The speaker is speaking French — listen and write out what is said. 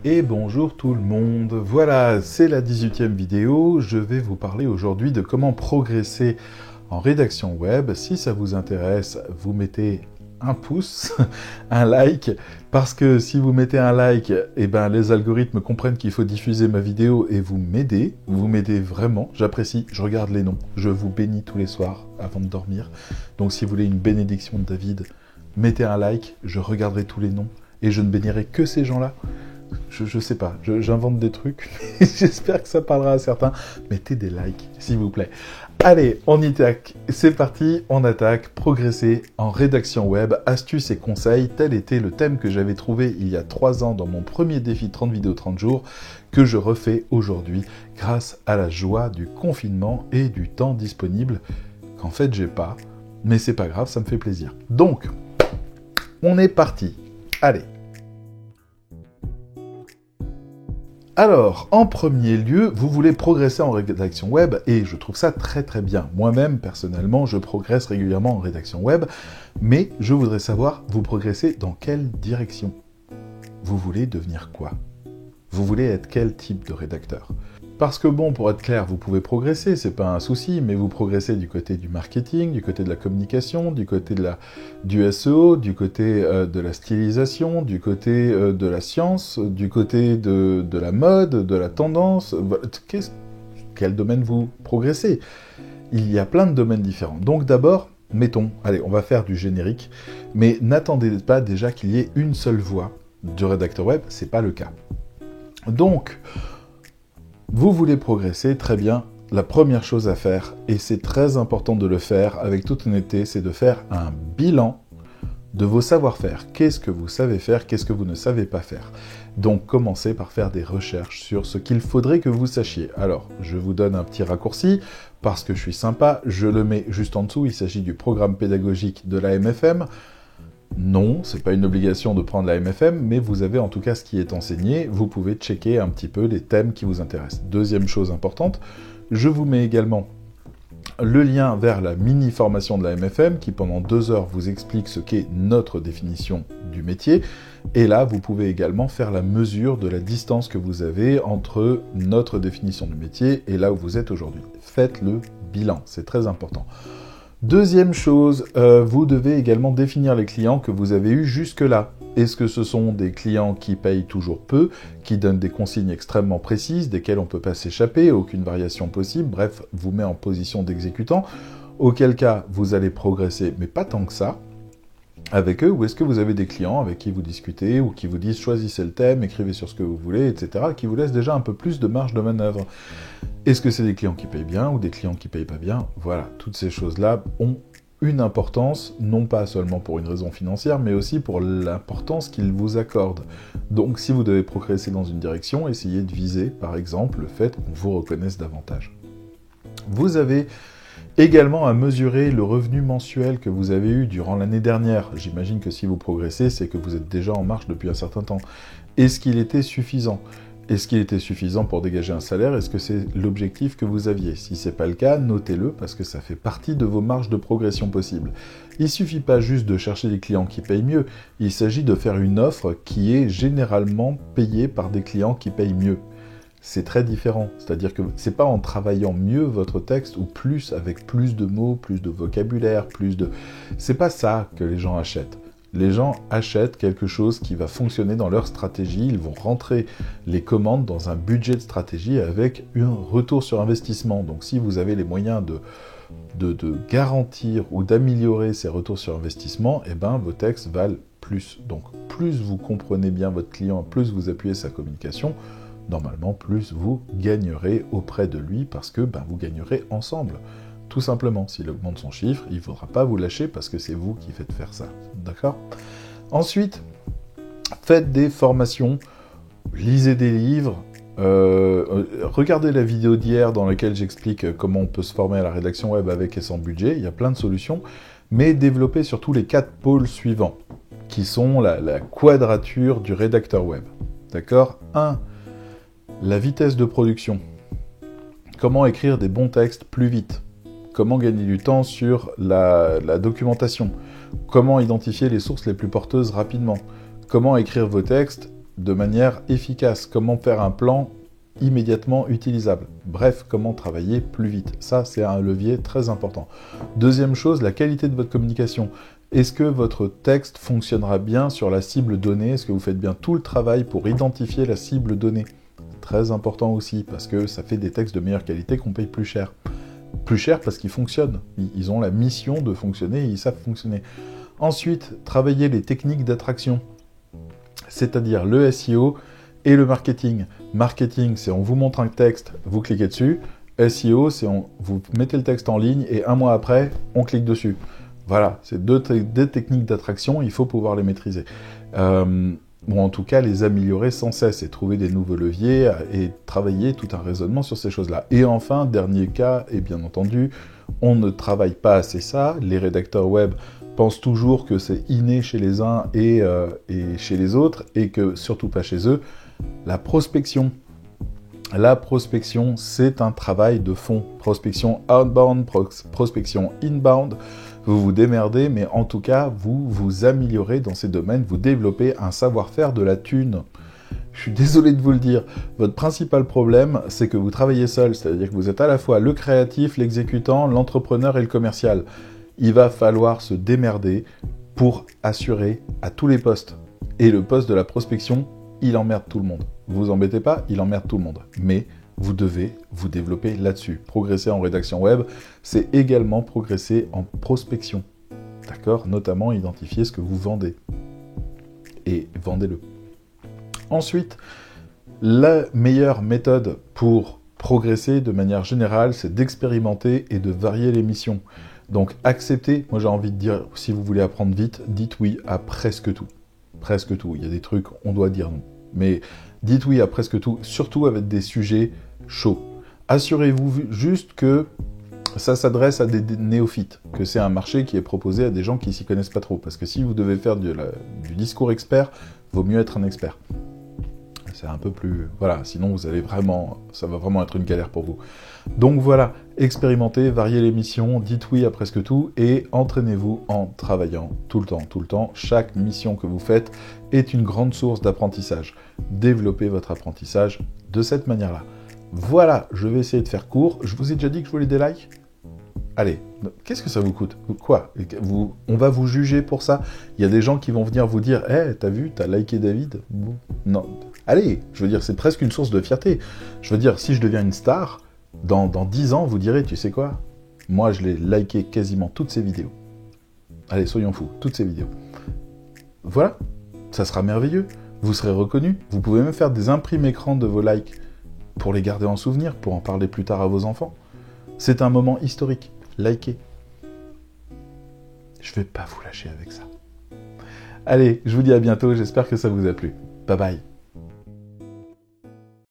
Et bonjour tout le monde, voilà, c'est la 18e vidéo, je vais vous parler aujourd'hui de comment progresser en rédaction web. Si ça vous intéresse, vous mettez un pouce, un like, parce que si vous mettez un like, eh ben, les algorithmes comprennent qu'il faut diffuser ma vidéo et vous m'aidez vraiment, j'apprécie, je regarde les noms, je vous bénis tous les soirs avant de dormir. Donc si vous voulez une bénédiction de David, mettez un like, je regarderai tous les noms et je ne bénirai que ces gens-là. Je sais pas, j'invente des trucs, j'espère que ça parlera à certains. Mettez des likes, s'il vous plaît. Allez, on y attaque, c'est parti, on attaque, progresser en rédaction web, astuces et conseils, tel était le thème que j'avais trouvé il y a 3 ans dans mon premier défi 30 vidéos 30 jours, que je refais aujourd'hui grâce à la joie du confinement et du temps disponible, qu'en fait j'ai pas, mais c'est pas grave, ça me fait plaisir. Donc, on est parti, allez. Alors, en premier lieu, vous voulez progresser en rédaction web, et je trouve ça très très bien. Moi-même, personnellement, je progresse régulièrement en rédaction web, mais je voudrais savoir, vous progressez dans quelle direction? Vous voulez devenir quoi? Vous voulez être quel type de rédacteur? Parce que bon, pour être clair, vous pouvez progresser, c'est pas un souci, mais vous progressez du côté du marketing, du côté de la communication, du côté du SEO, du côté de la stylisation, du côté de la science, du côté de la mode, de la tendance. Quel domaine vous progressez? Il y a plein de domaines différents. Donc d'abord, mettons, allez, on va faire du générique, mais n'attendez pas déjà qu'il y ait une seule voix de rédacteur web, c'est pas le cas. Donc, vous voulez progresser, très bien. La première chose à faire, et c'est très important de le faire avec toute honnêteté, c'est de faire un bilan de vos savoir-faire. Qu'est-ce que vous savez faire, qu'est-ce que vous ne savez pas faire? Donc, commencez par faire des recherches sur ce qu'il faudrait que vous sachiez. Alors, je vous donne un petit raccourci, parce que je suis sympa, je le mets juste en dessous, il s'agit du programme pédagogique de la MFM. Non, c'est pas une obligation de prendre la MFM, mais vous avez en tout cas ce qui est enseigné, vous pouvez checker un petit peu les thèmes qui vous intéressent. Deuxième chose importante, je vous mets également le lien vers la mini-formation de la MFM, qui pendant 2 heures vous explique ce qu'est notre définition du métier, et là vous pouvez également faire la mesure de la distance que vous avez entre notre définition du métier et là où vous êtes aujourd'hui. Faites le bilan, c'est très important. Deuxième chose, vous devez également définir les clients que vous avez eus jusque-là. Est-ce que ce sont des clients qui payent toujours peu, qui donnent des consignes extrêmement précises, desquelles on ne peut pas s'échapper, aucune variation possible, bref, vous met en position d'exécutant, auquel cas vous allez progresser, mais pas tant que ça, avec eux, ou est-ce que vous avez des clients avec qui vous discutez, ou qui vous disent choisissez le thème, écrivez sur ce que vous voulez, etc., qui vous laissent déjà un peu plus de marge de manœuvre. Est-ce que c'est des clients qui payent bien, ou des clients qui payent pas bien? Voilà, toutes ces choses-là ont une importance, non pas seulement pour une raison financière, mais aussi pour l'importance qu'ils vous accordent. Donc si vous devez progresser dans une direction, essayez de viser, par exemple, le fait qu'on vous reconnaisse davantage. Vous avez également à mesurer le revenu mensuel que vous avez eu durant l'année dernière. J'imagine que si vous progressez, c'est que vous êtes déjà en marche depuis un certain temps. Est-ce qu'il était suffisant? Est-ce qu'il était suffisant pour dégager un salaire? Est-ce que c'est l'objectif que vous aviez? Si ce n'est pas le cas, notez-le parce que ça fait partie de vos marges de progression possibles. Il ne suffit pas juste de chercher des clients qui payent mieux, il s'agit de faire une offre qui est généralement payée par des clients qui payent mieux. C'est très différent, c'est-à-dire que c'est pas en travaillant mieux votre texte ou plus, avec plus de mots, plus de vocabulaire, c'est pas ça que les gens achètent. Les gens achètent quelque chose qui va fonctionner dans leur stratégie, ils vont rentrer les commandes dans un budget de stratégie avec un retour sur investissement. Donc si vous avez les moyens de garantir ou d'améliorer ces retours sur investissement, eh ben, vos textes valent plus. Donc plus vous comprenez bien votre client, plus vous appuyez sa communication, normalement, plus vous gagnerez auprès de lui parce que vous gagnerez ensemble. Tout simplement, s'il augmente son chiffre, il ne faudra pas vous lâcher parce que c'est vous qui faites faire ça. D'accord? Ensuite, faites des formations, lisez des livres, regardez la vidéo d'hier dans laquelle j'explique comment on peut se former à la rédaction web avec et sans budget. Il y a plein de solutions, mais développez surtout les 4 pôles suivants, qui sont la quadrature du rédacteur web. D'accord? 1. La vitesse de production. Comment écrire des bons textes plus vite? Comment gagner du temps sur la documentation? Comment identifier les sources les plus porteuses rapidement? Comment écrire vos textes de manière efficace, comment faire un plan immédiatement utilisable. Bref, comment travailler plus vite. Ça, c'est un levier très important. Deuxième chose, la qualité de votre communication. Est-ce que votre texte fonctionnera bien sur la cible donnée? Est-ce que vous faites bien tout le travail pour identifier la cible donnée? Très important aussi, parce que ça fait des textes de meilleure qualité qu'on paye plus cher. Plus cher parce qu'ils fonctionnent. Ils ont la mission de fonctionner et ils savent fonctionner. Ensuite, travailler les techniques d'attraction, c'est-à-dire le SEO et le marketing. Marketing, c'est on vous montre un texte, vous cliquez dessus. SEO, c'est vous mettez le texte en ligne et un mois après, on clique dessus. Voilà, c'est deux techniques d'attraction, il faut pouvoir les maîtriser. Ou en tout cas les améliorer sans cesse et trouver des nouveaux leviers et travailler tout un raisonnement sur ces choses-là. Et enfin, dernier cas, et bien entendu, on ne travaille pas assez ça. Les rédacteurs web pensent toujours que c'est inné chez les uns et chez les autres, et que surtout pas chez eux. La prospection. La prospection, c'est un travail de fond. Prospection outbound, prospection inbound. Vous vous démerdez, mais en tout cas, vous vous améliorez dans ces domaines, vous développez un savoir-faire de la thune. Je suis désolé de vous le dire, votre principal problème, c'est que vous travaillez seul, c'est-à-dire que vous êtes à la fois le créatif, l'exécutant, l'entrepreneur et le commercial. Il va falloir se démerder pour assurer à tous les postes. Et le poste de la prospection, il emmerde tout le monde. Vous vous embêtez pas, il emmerde tout le monde. Mais vous devez vous développer là-dessus. Progresser en rédaction web, c'est également progresser en prospection. D'accord? Notamment identifier ce que vous vendez. Et vendez-le. Ensuite, la meilleure méthode pour progresser de manière générale, c'est d'expérimenter et de varier les missions. Donc acceptez, moi j'ai envie de dire, si vous voulez apprendre vite, dites oui à presque tout. Presque tout. Il y a des trucs, on doit dire non. Mais dites oui à presque tout, surtout avec des sujets chauds. Assurez-vous juste que ça s'adresse à des néophytes, que c'est un marché qui est proposé à des gens qui s'y connaissent pas trop. Parce que si vous devez faire du discours expert, vaut mieux être un expert. C'est un peu plus... Voilà, sinon vous allez vraiment... Ça va vraiment être une galère pour vous. Donc voilà, expérimentez, variez les missions, dites oui à presque tout et entraînez-vous en travaillant tout le temps. Chaque mission que vous faites est une grande source d'apprentissage. Développez votre apprentissage de cette manière-là. Voilà, je vais essayer de faire court. Je vous ai déjà dit que je voulais des likes? Allez, qu'est-ce que ça vous coûte? Quoi? On va vous juger pour ça? Il y a des gens qui vont venir vous dire « Hey, t'as vu, t'as liké David ?» Non. Allez, je veux dire, c'est presque une source de fierté. Je veux dire, si je deviens une star, dans 10 ans, vous direz « Tu sais quoi? Moi, je l'ai liké quasiment toutes ces vidéos. » Allez, soyons fous, toutes ces vidéos. Voilà, ça sera merveilleux. Vous serez reconnu. Vous pouvez même faire des imprimes écran de vos likes pour les garder en souvenir, pour en parler plus tard à vos enfants. C'est un moment historique. Likez. Je vais pas vous lâcher avec ça. Allez, je vous dis à bientôt, j'espère que ça vous a plu. Bye bye.